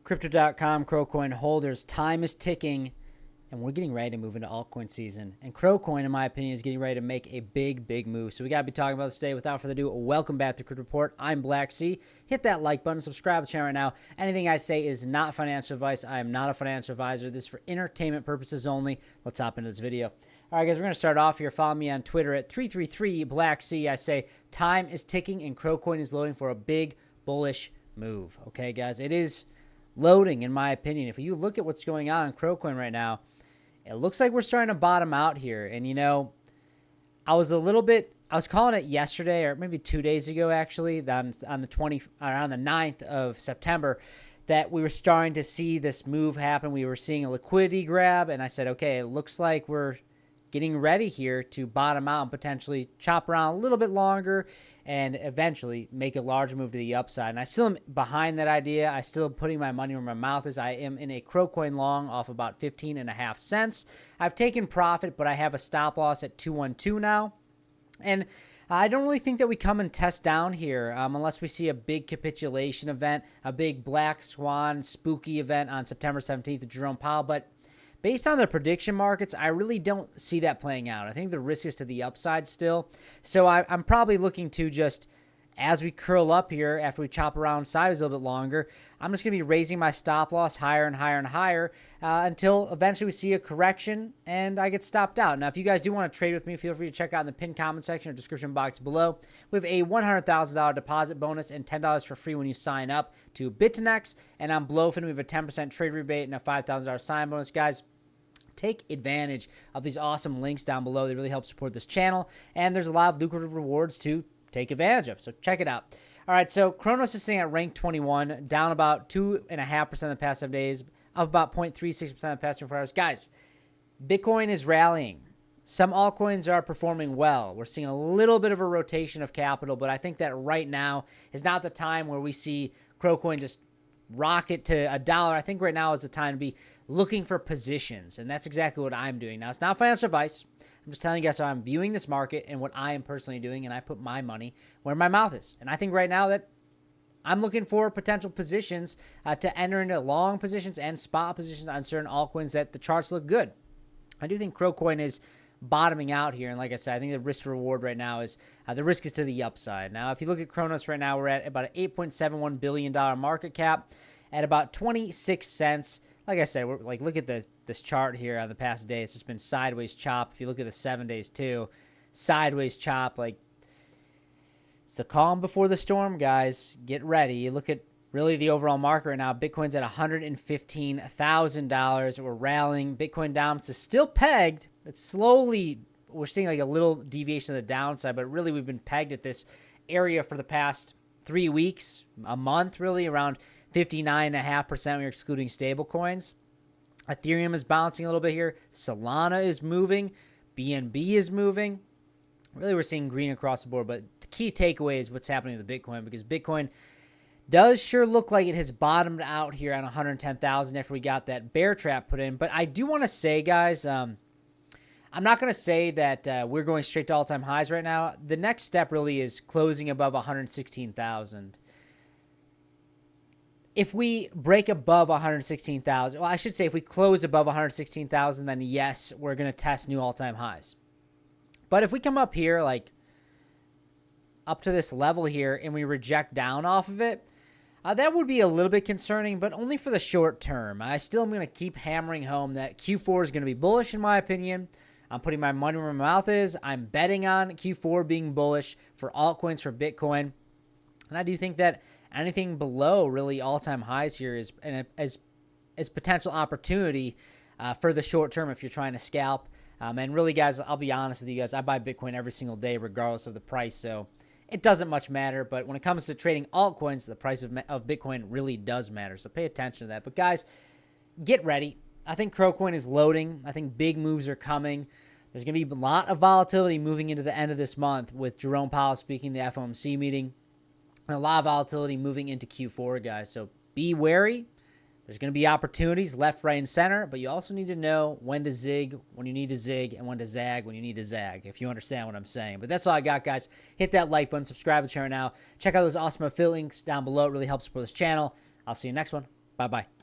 Crypto.com Crowcoin holders, time is ticking, and we're getting ready to move into altcoin season. And Crowcoin, in my opinion, is getting ready to make a big move. So we got to be talking about this today. Without further ado, welcome back to Crypto Report. I'm Blacksea. Hit that like button, subscribe to the channel right now. Anything I say is not financial advice. I am not a financial advisor. This is for entertainment purposes only. Let's hop into this video. All right, guys, we're going to start off here. Follow me on Twitter at 333Blacksea. I say time is ticking and Crowcoin is loading for a big bullish move. Okay, guys, it is loading, in my opinion. If you look at what's going on in Crowcoin right now, it looks like we're starting to bottom out here. And, you know, I was calling it yesterday or maybe 2 days ago, actually, on the 9th of September, that we were starting to see this move happen. We were seeing a liquidity grab, and I said, okay, it looks like we're getting ready here to bottom out and potentially chop around a little bit longer and eventually make a large move to the upside. And I still am behind that idea. I still am putting my money where my mouth is. I am in a Crowcoin long off about 15.5 cents. I've taken profit, but I have a stop loss at 212 now. And I don't really think that we come and test down here unless we see a big capitulation event, a big black swan spooky event on September 17th with Jerome Powell. But based on the prediction markets, I really don't see that playing out. I think the risk is to the upside still. So I'm probably looking to just, as we curl up here after we chop around sideways a little bit longer, I'm just going to be raising my stop loss higher and higher and higher until eventually we see a correction and I get stopped out. Now, if you guys do want to trade with me, feel free to check out in the pinned comment section or description box below. We have a $100,000 deposit bonus and $10 for free when you sign up to BitNext. And on Blowfin, we have a 10% trade rebate and a $5,000 sign bonus. Guys, take advantage of these awesome links down below. They really help support this channel. And there's a lot of lucrative rewards to take advantage of. So check it out. All right, so Kronos is sitting at rank 21, down about 2.5% in the past 7 days, up about 0.36% in the past 24 hours. Guys, Bitcoin is rallying. Some altcoins are performing well. We're seeing a little bit of a rotation of capital, but I think that right now is not the time where we see Crowcoin just rocket to $1. I think right now is the time to be looking for positions, and that's exactly what I'm doing. Now, it's not financial advice. I'm just telling you guys how I'm viewing this market and what I am personally doing, and I put my money where my mouth is. And I think right now that I'm looking for potential positions to enter into long positions and spot positions on certain altcoins that the charts look good. I do think Crowcoin is bottoming out here, and like I said, I think the risk reward right now is the risk is to the upside. Now, if you look at Kronos right now, we're at about an $8.71 billion market cap at about 26 cents. Like I said, we're like, look at this chart here on the past day. It's just been sideways chop. If you look at the 7 days too, sideways chop. Like, it's the calm before the storm, guys. Get ready. You look at really the overall market right now. Bitcoin's at $115,000. We're rallying. Bitcoin down. It's still pegged. It's slowly, we're seeing like a little deviation to the downside, but really we've been pegged at this area for the past 3 weeks, a month really, around 59.5% when you're excluding stable coins. Ethereum is bouncing a little bit here. Solana is moving. BNB is moving. Really, we're seeing green across the board, but the key takeaway is what's happening with Bitcoin, because Bitcoin does sure look like it has bottomed out here on 110,000 after we got that bear trap put in. But I do want to say, guys, I'm not going to say that we're going straight to all-time highs right now. The next step really is closing above 116,000. If we break above 116,000, well, I should say if we close above 116,000, then yes, we're going to test new all-time highs. But if we come up here, like up to this level here, and we reject down off of it, that would be a little bit concerning, but only for the short term. I still am going to keep hammering home that Q4 is going to be bullish, in my opinion. I'm putting my money where my mouth is. I'm betting on Q4 being bullish for altcoins, for Bitcoin. And I do think that anything below really all-time highs here is as potential opportunity for the short term if you're trying to scalp. And really, guys, I'll be honest with you guys, I buy Bitcoin every single day regardless of the price, so it doesn't much matter. But when it comes to trading altcoins, the price of Bitcoin really does matter, so pay attention to that. But guys, get ready. I think Crowcoin is loading. I think big moves are coming. There's going to be a lot of volatility moving into the end of this month with Jerome Powell speaking at the FOMC meeting. And a lot of volatility moving into Q4, guys. So be wary. There's going to be opportunities left, right, and center, but you also need to know when to zig, when you need to zig, and when to zag, when you need to zag, if you understand what I'm saying. But that's all I got, guys. Hit that like button, subscribe to the channel now. Check out those awesome affiliate links down below. It really helps support this channel. I'll see you next one. Bye-bye.